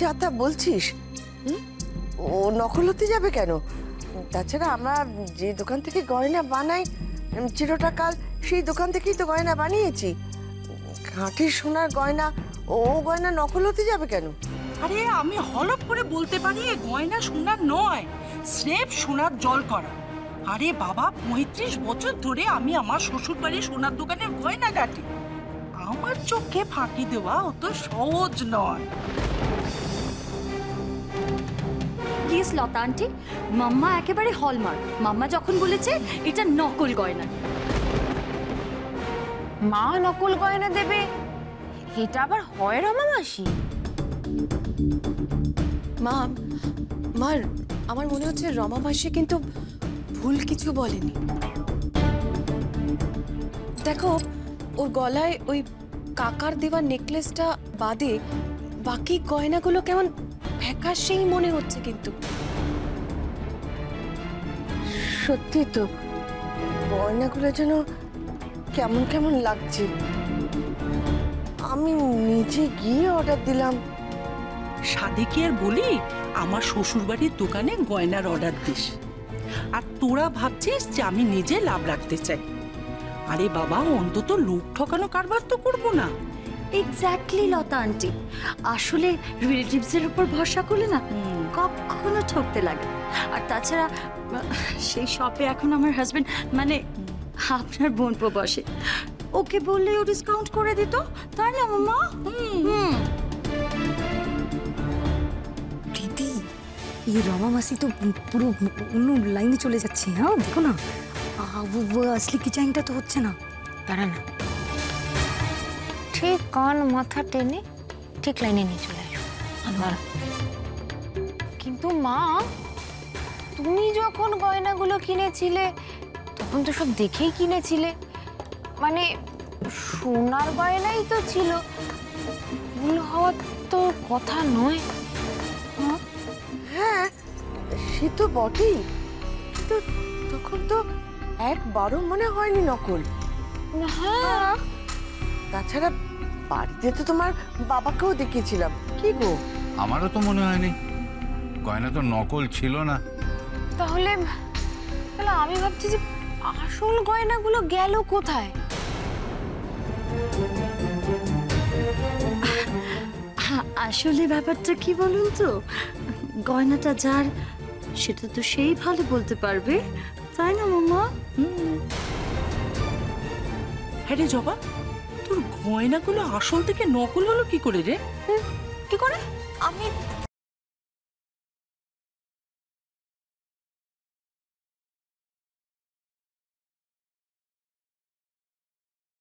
যা তা বলছিস? ও নকল হতে যাবে কেন? তাছাড়া আমরা যে দোকান থেকে গয়না বানাই চিরটাকাল, সেই দোকান থেকেই তো গয়না বানিয়েছি। খাঁটি সোনার গয়না, ও গয়না নকল হতে যাবে কেন? আরে আমি হলপ করে বলতে পারি এ গয়না সোনার নয়, স্রেফ সোনার জল করা। আরে বাবা, ৩৫ বছর ধরে আমি আমার শ্বশুর বাড়ির সোনার দোকানে গয়না কাটি। আমার চোখে ফাঁকি দেওয়া অত সহজ নয়। প্লিজ লতা আন্টি, মাম্মা একেবারে হলমার্ক। মাম্মা যখন বলেছে এটা নকল গয়না, মা নকল গয়না দেবে, এটা আবার হয় রমা মাসি? মা, আমার মনে হচ্ছে রমা মাসি কিন্তু ভুল কিছু বলেনি। দেখো, ওর গলায় ওই কাকার দেওয়া নেকলেসটা বাদে বাকি গয়নাগুলো কেমন ফ্যাকাশেই মনে হচ্ছে। কিন্তু সত্যি তো, গয়নাগুলো যেন কেমন কেমন লাগছে। আমি নিজে গিয়ে অর্ডার দিলাম। সাদে কি আর বলি আমার শ্বশুর বাড়ির দোকানে গয়নার অর্ডার দিস, আর তোরা ভাবছিস যে আমি নিজে লাভ রাখতে চাই। আরে বাবা, অন্তত লোক ঠকানো কারবার তো করবো না। এক্স্যাক্টলি লতা আন্টি, আসলে রিলেটিভসের উপর ভরসা করলে না কখনো ঠকতে লাগে। আর তাছাড়া সেই শপে এখন আমার হাজবেন্ড, মানে আপনার বোনপো বসে, ওকে বললে ও ডিসকাউন্ট করে দিত, তাই না মামা? দিদি, এই রমা মাসি তো পুরো অন্য লাইনে চলে যাচ্ছে। হ্যাঁ দেখো না, वो असली किचाइनটা তো হচ্ছে না। দাঁড়া না, ঠিক কান মাথা টেনে ঠিক লাইনে নিয়ে চলে আসো। কিন্তু মা, তুমি যখন গয়নাগুলো কিনেছিলে তখন তো সব দেখেই কিনেছিলে, মানে সোনার গয়নাই তো ছিল, ভুল হওয়ার তো কথা নয়। হ্যাঁ, সে তো বটেই, কিন্তু তখন তো একবারও মনে হয়নি নকল। হ্যাঁ, তাছাড়া বাড়িতে তো তোমার বাবাকেও দেখিয়েছিলাম। কি গো? আমারও তো মনে হয়নি, গয়না তো নকল ছিল না। তাহলে আমি ভাবছি যে আসল গয়নাগুলো গেল কোথায়? আসলে ব্যাপারটা কি বলুন তো, গয়নাটা যার সেটা তো সেই ভালো বলতে পারবে, তাই না মামা? হ্যাঁ রে জবা, তোর গয়নাগুলো আসল থেকে নকল হলো কি করে রে? কি করে?